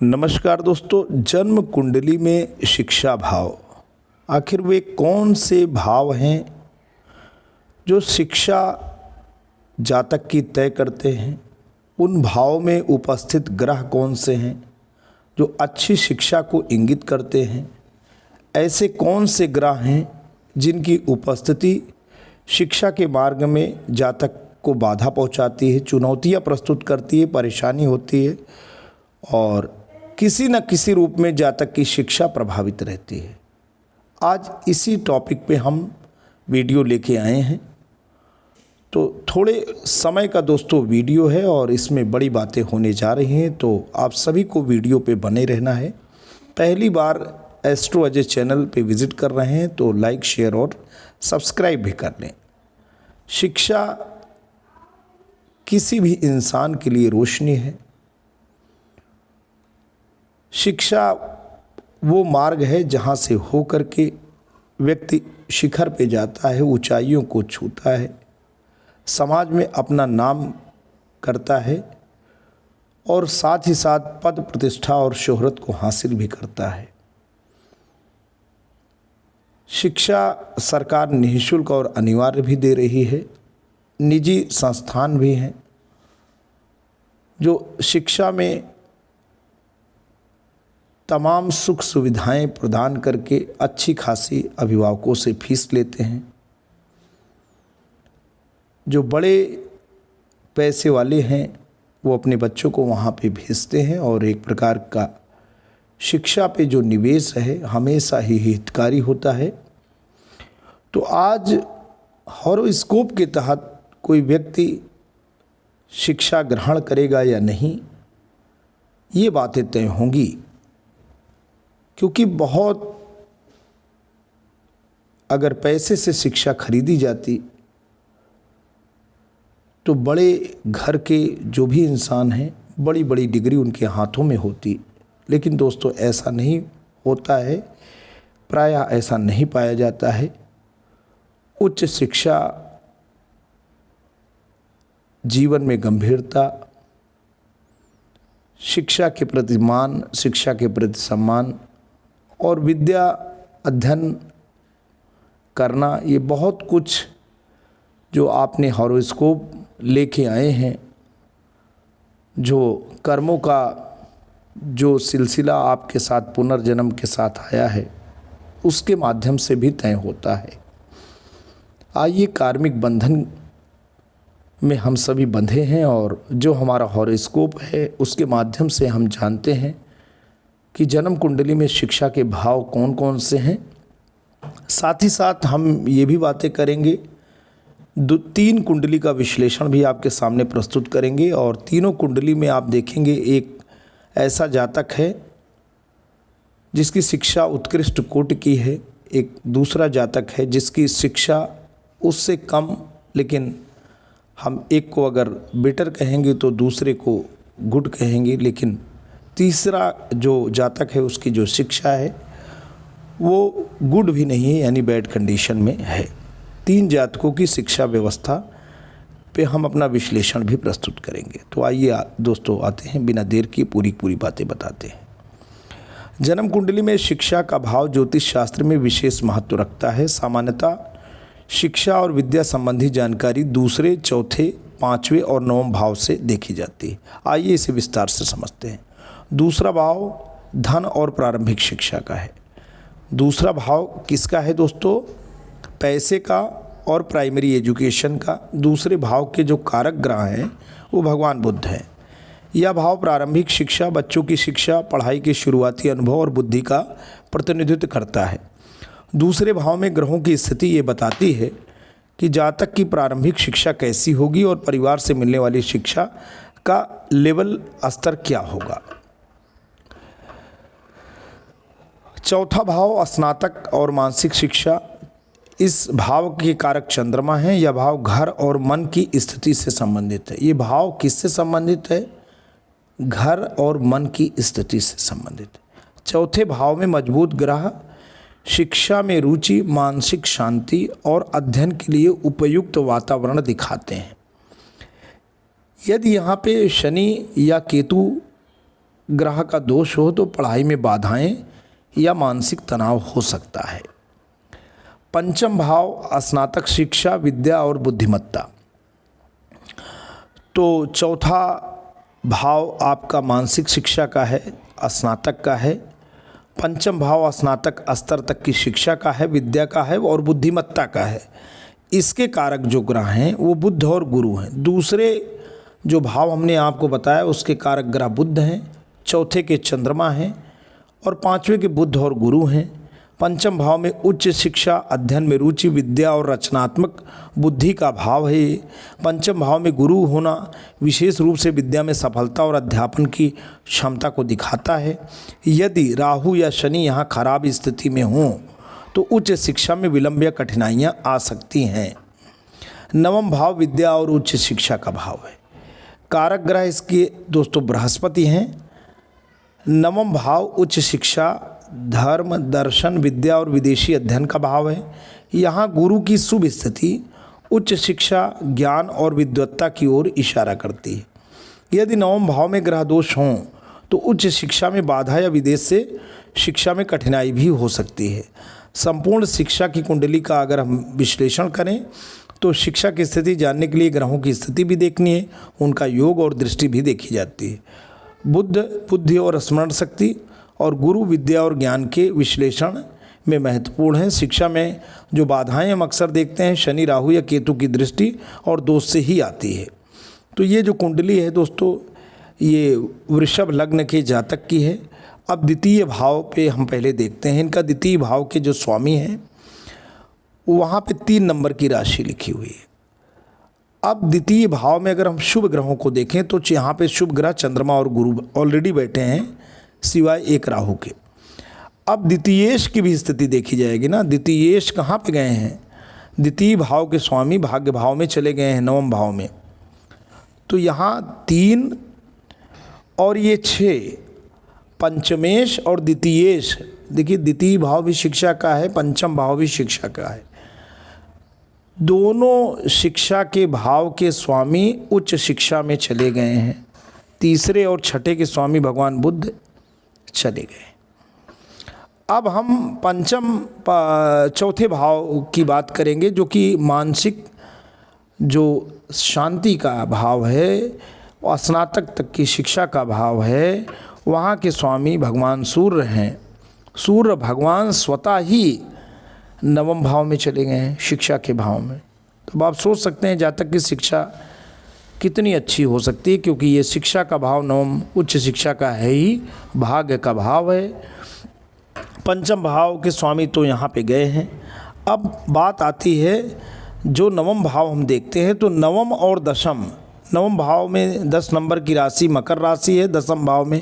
नमस्कार दोस्तों। जन्म कुंडली में शिक्षा भाव, आखिर वे कौन से भाव हैं जो शिक्षा जातक की तय करते हैं? उन भावों में उपस्थित ग्रह कौन से हैं जो अच्छी शिक्षा को इंगित करते हैं? ऐसे कौन से ग्रह हैं जिनकी उपस्थिति शिक्षा के मार्ग में जातक को बाधा पहुंचाती है, चुनौतियां प्रस्तुत करती है, परेशानी होती है और किसी न किसी रूप में जातक की शिक्षा प्रभावित रहती है? आज इसी टॉपिक पे हम वीडियो लेके आए हैं। तो थोड़े समय का दोस्तों वीडियो है और इसमें बड़ी बातें होने जा रही हैं, तो आप सभी को वीडियो पे बने रहना है। पहली बार एस्ट्रो अजय चैनल पे विज़िट कर रहे हैं तो लाइक, शेयर और सब्सक्राइब भी कर लें। शिक्षा किसी भी इंसान के लिए रोशनी है। शिक्षा वो मार्ग है जहाँ से होकर के व्यक्ति शिखर पे जाता है, ऊंचाइयों को छूता है, समाज में अपना नाम करता है और साथ ही साथ पद प्रतिष्ठा और शोहरत को हासिल भी करता है। शिक्षा सरकार निःशुल्क और अनिवार्य भी दे रही है। निजी संस्थान भी हैं जो शिक्षा में तमाम सुख सुविधाएं प्रदान करके अच्छी खासी अभिभावकों से फीस लेते हैं। जो बड़े पैसे वाले हैं वो अपने बच्चों को वहाँ पे भेजते हैं और एक प्रकार का शिक्षा पे जो निवेश है हमेशा ही हितकारी होता है। तो आज हॉरोस्कोप के तहत कोई व्यक्ति शिक्षा ग्रहण करेगा या नहीं, ये बातें तय होंगी, क्योंकि बहुत अगर पैसे से शिक्षा खरीदी जाती तो बड़े घर के जो भी इंसान हैं बड़ी बड़ी डिग्री उनके हाथों में होती। लेकिन दोस्तों ऐसा नहीं होता है, प्रायः ऐसा नहीं पाया जाता है। उच्च शिक्षा जीवन में गंभीरता, शिक्षा के प्रति मान, शिक्षा के प्रति सम्मान और विद्या अध्ययन करना, ये बहुत कुछ जो आपने हॉरोस्कोप लेके आए हैं, जो कर्मों का जो सिलसिला आपके साथ पुनर्जन्म के साथ आया है, उसके माध्यम से भी तय होता है। आइए, कार्मिक बंधन में हम सभी बंधे हैं और जो हमारा हॉरोस्कोप है उसके माध्यम से हम जानते हैं कि जन्म कुंडली में शिक्षा के भाव कौन कौन से हैं। साथ ही साथ हम ये भी बातें करेंगे, 3 कुंडली का विश्लेषण भी आपके सामने प्रस्तुत करेंगे और तीनों कुंडली में आप देखेंगे एक ऐसा जातक है जिसकी शिक्षा उत्कृष्ट कोटि की है, एक दूसरा जातक है जिसकी शिक्षा उससे कम, लेकिन हम एक को अगर बेटर कहेंगे तो दूसरे को गुड कहेंगे, लेकिन तीसरा जो जातक है उसकी जो शिक्षा है वो गुड भी नहीं है, यानी बैड कंडीशन में है। 3 जातकों की शिक्षा व्यवस्था पे हम अपना विश्लेषण भी प्रस्तुत करेंगे। तो आइए दोस्तों आते हैं, बिना देर की पूरी बातें बताते हैं। जन्म कुंडली में शिक्षा का भाव ज्योतिष शास्त्र में विशेष महत्व रखता है। सामान्यतः शिक्षा और विद्या संबंधी जानकारी दूसरे, चौथे, 5वें और 9वें भाव से देखी जाती है। आइए इसे विस्तार से समझते हैं। दूसरा भाव धन और प्रारंभिक शिक्षा का है। दूसरा भाव किसका है दोस्तों? पैसे का और प्राइमरी एजुकेशन का। दूसरे भाव के जो कारक ग्रह हैं वो भगवान बुद्ध हैं। यह भाव प्रारंभिक शिक्षा, बच्चों की शिक्षा, पढ़ाई के शुरुआती अनुभव और बुद्धि का प्रतिनिधित्व करता है। दूसरे भाव में ग्रहों की स्थिति ये बताती है कि जातक की प्रारंभिक शिक्षा कैसी होगी और परिवार से मिलने वाली शिक्षा का लेवल स्तर क्या होगा। चौथा भाव स्नातक और मानसिक शिक्षा। इस भाव के कारक चंद्रमा हैं। यह भाव घर और मन की स्थिति से संबंधित है। ये भाव किससे संबंधित है? घर और मन की स्थिति से संबंधित है। चौथे भाव में मजबूत ग्रह शिक्षा में रुचि, मानसिक शांति और अध्ययन के लिए उपयुक्त वातावरण दिखाते हैं। यदि यहाँ पे शनि या केतु ग्रह का दोष हो तो पढ़ाई में बाधाएं या मानसिक तनाव हो सकता है। पंचम भाव स्नातक शिक्षा, विद्या और बुद्धिमत्ता। तो चौथा भाव आपका मानसिक शिक्षा का है, स्नातक का है। पंचम भाव स्नातक स्तर तक की शिक्षा का है, विद्या का है और बुद्धिमत्ता का है। इसके कारक जो ग्रह हैं वो बुध और गुरु हैं। दूसरे जो भाव हमने आपको बताया उसके कारक ग्रह बुध हैं, चौथे के चंद्रमा हैं और पांचवें के बुध और गुरु हैं। पंचम भाव में उच्च शिक्षा, अध्ययन में रुचि, विद्या और रचनात्मक बुद्धि का भाव है। पंचम भाव में गुरु होना विशेष रूप से विद्या में सफलता और अध्यापन की क्षमता को दिखाता है। यदि राहु या शनि यहाँ खराब स्थिति में हों तो उच्च शिक्षा में विलंब या कठिनाइयाँ आ सकती हैं। नवम भाव विद्या और उच्च शिक्षा का भाव है। कारक ग्रह इसके दोस्तों बृहस्पति हैं। नवम भाव उच्च शिक्षा, धर्म, दर्शन, विद्या और विदेशी अध्ययन का भाव है। यहाँ गुरु की शुभ स्थिति उच्च शिक्षा, ज्ञान और विद्वत्ता की ओर इशारा करती है। यदि नवम भाव में ग्रह दोष हों तो उच्च शिक्षा में बाधा या विदेश से शिक्षा में कठिनाई भी हो सकती है। संपूर्ण शिक्षा की कुंडली का अगर हम विश्लेषण करें तो शिक्षा की स्थिति जानने के लिए ग्रहों की स्थिति भी देखनी है, उनका योग और दृष्टि भी देखी जाती है। बुध बुद्धि और स्मरण शक्ति और गुरु विद्या और ज्ञान के विश्लेषण में महत्वपूर्ण है। शिक्षा में जो बाधाएं हम अक्सर देखते हैं शनि, राहु या केतु की दृष्टि और दोष से ही आती है। तो ये जो कुंडली है दोस्तों ये वृषभ लग्न के जातक की है। अब द्वितीय भाव पे हम पहले देखते हैं। इनका द्वितीय भाव के जो स्वामी हैं वहाँ पे 3 नंबर की राशि लिखी हुई है। अब द्वितीय भाव में अगर हम शुभ ग्रहों को देखें तो यहाँ पे शुभ ग्रह चंद्रमा और गुरु ऑलरेडी बैठे हैं सिवाय एक राहु के। अब द्वितीयेश की भी स्थिति देखी जाएगी ना। द्वितीयेश कहाँ पे गए हैं? द्वितीय भाव के स्वामी भाग्य भाव में चले गए हैं, नवम भाव में। तो यहाँ 3 और ये 6, पंचमेश और द्वितीयेश। देखिए द्वितीय भाव भी शिक्षा का है, पंचम भाव भी शिक्षा का है। दोनों शिक्षा के भाव के स्वामी उच्च शिक्षा में चले गए हैं। तीसरे और छठे के स्वामी भगवान बुध चले गए। अब हम चौथे भाव की बात करेंगे जो कि मानसिक जो शांति का भाव है, स्नातक तक की शिक्षा का भाव है। वहाँ के स्वामी भगवान सूर्य हैं। सूर्य भगवान स्वतः ही नवम भाव में चले गए हैं, शिक्षा के भाव में। तो आप सोच सकते हैं जातक की शिक्षा कितनी अच्छी हो सकती है, क्योंकि ये शिक्षा का भाव नवम उच्च शिक्षा का है ही, भाग्य का भाव है। पंचम भाव के स्वामी तो यहाँ पे गए हैं। अब बात आती है जो नवम भाव हम देखते हैं तो नवम और दशम। नवम भाव में 10 नंबर की राशि मकर राशि है, दशम भाव में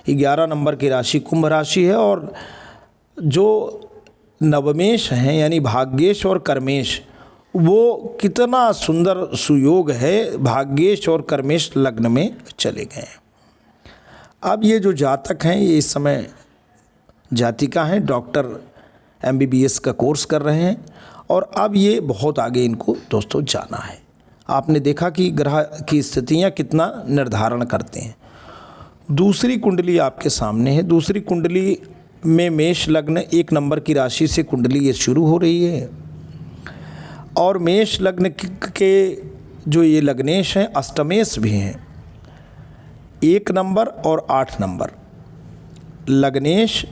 11 नंबर की राशि कुंभ राशि है। और जो नवमेश हैं यानी भाग्येश और कर्मेश, वो कितना सुंदर सुयोग है, भाग्येश और कर्मेश लग्न में चले गए। अब ये जो जातक हैं ये इस समय जातिका हैं, डॉक्टर MBBS का कोर्स कर रहे हैं और अब ये बहुत आगे इनको दोस्तों जाना है। आपने देखा कि ग्रह की स्थितियाँ कितना निर्धारण करते हैं। दूसरी कुंडली आपके सामने है। दूसरी कुंडली में मेष लग्न 1 नंबर की राशि से कुंडली ये शुरू हो रही है और मेष लग्न के जो ये लग्नेश हैं अष्टमेश भी हैं, 1 नंबर और 8 नंबर लग्नेश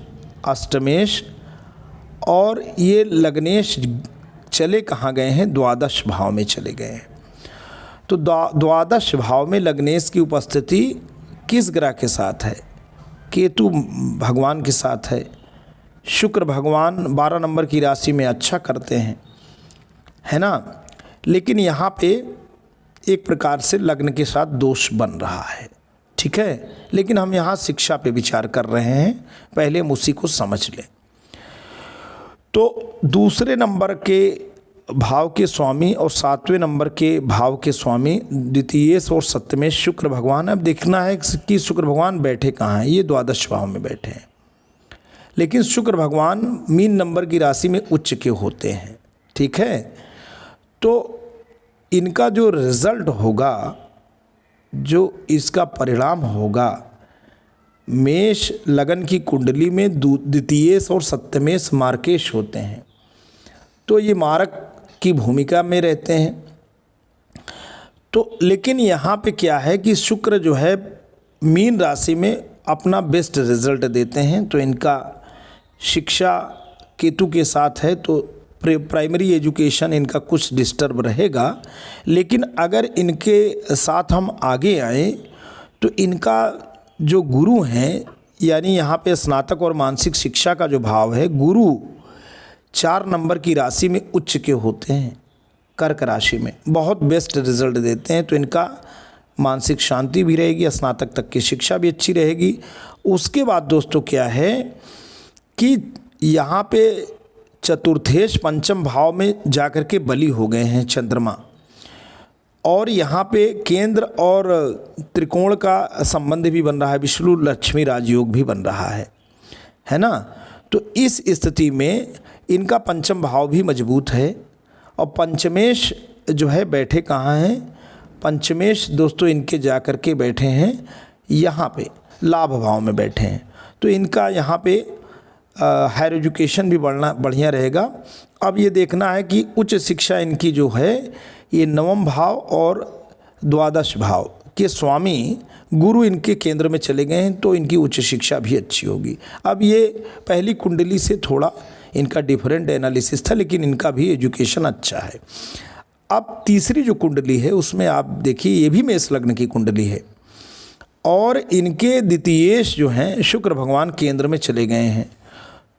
अष्टमेश। और ये लग्नेश चले कहाँ गए हैं? द्वादश भाव में चले गए हैं। तो द्वादश भाव में लग्नेश की उपस्थिति किस ग्रह के साथ है? केतु भगवान के साथ है। शुक्र भगवान 12 नंबर की राशि में अच्छा करते हैं, है ना। लेकिन यहाँ पे एक प्रकार से लग्न के साथ दोष बन रहा है, ठीक है। लेकिन हम यहाँ शिक्षा पे विचार कर रहे हैं, पहले हम उसी को समझ लें। तो दूसरे नंबर के भाव के स्वामी और 7वें नंबर के भाव के स्वामी द्वितीयेश और सप्तमेश शुक्र भगवान। अब देखना है कि शुक्र भगवान बैठे कहाँ हैं। ये द्वादश भाव में बैठे हैं, लेकिन शुक्र भगवान मीन नंबर की राशि में उच्च के होते हैं, ठीक है। तो इनका जो रिजल्ट होगा, जो इसका परिणाम होगा, मेष लगन की कुंडली में द्वितीयेश और सप्तमेश मार्केश होते हैं, तो ये मारक की भूमिका में रहते हैं। तो लेकिन यहाँ पे क्या है कि शुक्र जो है मीन राशि में अपना बेस्ट रिजल्ट देते हैं, तो इनका शिक्षा केतु के साथ है, तो प्राइमरी एजुकेशन इनका कुछ डिस्टर्ब रहेगा। लेकिन अगर इनके साथ हम आगे आए तो इनका जो गुरु हैं, यानी यहाँ पे स्नातक और मानसिक शिक्षा का जो भाव है, गुरु 4 नंबर की राशि में उच्च के होते हैं, कर्क राशि में बहुत बेस्ट रिजल्ट देते हैं। तो इनका मानसिक शांति भी रहेगी, स्नातक तक की शिक्षा भी अच्छी रहेगी। उसके बाद दोस्तों क्या है कि यहाँ पे चतुर्थेश पंचम भाव में जाकर के बली हो गए हैं चंद्रमा, और यहाँ पे केंद्र और त्रिकोण का संबंध भी बन रहा है, विष्णु लक्ष्मी राजयोग भी बन रहा है ना। तो इस स्थिति में इनका पंचम भाव भी मजबूत है। और पंचमेश जो है बैठे कहाँ हैं, पंचमेश दोस्तों इनके जाकर के बैठे हैं यहाँ पे लाभ भाव में बैठे हैं, तो इनका यहाँ पे हायर एजुकेशन भी बढ़िया रहेगा। अब ये देखना है कि उच्च शिक्षा इनकी जो है ये 9वें भाव और 12वें भाव के स्वामी गुरु इनके केंद्र में चले गए हैं, तो इनकी उच्च शिक्षा भी अच्छी होगी। अब ये पहली कुंडली से थोड़ा इनका डिफरेंट एनालिसिस था, लेकिन इनका भी एजुकेशन अच्छा है। अब तीसरी जो कुंडली है उसमें आप देखिए, ये भी मेष लग्न की कुंडली है, और इनके द्वितीयेश जो हैं शुक्र भगवान केंद्र में चले गए हैं।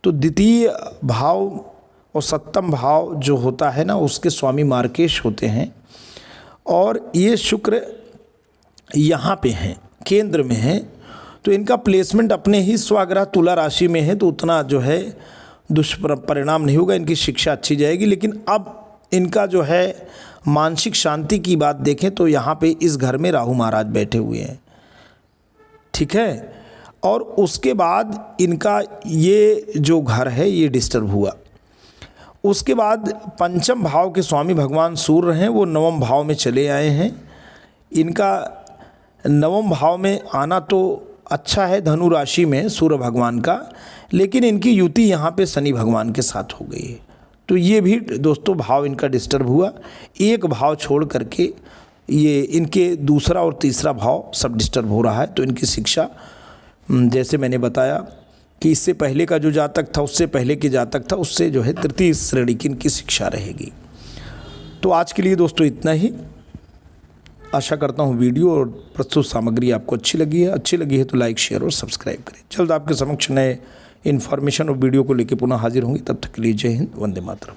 तो द्वितीय भाव और सप्तम भाव जो होता है ना, उसके स्वामी मार्केश होते हैं, और ये शुक्र यहाँ पे हैं, केंद्र में हैं। तो इनका प्लेसमेंट अपने ही स्वग्रह तुला राशि में है, तो उतना जो है दुष्परिणाम नहीं होगा, इनकी शिक्षा अच्छी जाएगी। लेकिन अब इनका जो है मानसिक शांति की बात देखें तो यहाँ पे इस घर में राहु महाराज बैठे हुए हैं, ठीक है। और उसके बाद इनका ये जो घर है ये डिस्टर्ब हुआ। उसके बाद पंचम भाव के स्वामी भगवान सूर्य हैं, वो 9वें भाव में चले आए हैं। इनका 9वें भाव में आना तो अच्छा है धनु राशि में सूर्य भगवान का, लेकिन इनकी युति यहाँ पे शनि भगवान के साथ हो गई है, तो ये भी दोस्तों भाव इनका डिस्टर्ब हुआ। एक भाव छोड़ करके ये इनके दूसरा और तीसरा भाव सब डिस्टर्ब हो रहा है। तो इनकी शिक्षा जैसे मैंने बताया कि इससे पहले का जो जातक था, उससे पहले के जातक था, उससे जो है तृतीय श्रेणी की इनकी शिक्षा रहेगी। तो आज के लिए दोस्तों इतना ही। आशा करता हूँ वीडियो और प्रस्तुत सामग्री आपको अच्छी लगी है तो लाइक, शेयर और सब्सक्राइब करें। जल्द आपके समक्ष नए इन्फॉर्मेशन और वीडियो को लेकर पुनः हाजिर होंगे। तब तक के लिए जय हिंद, वंदे मातरम।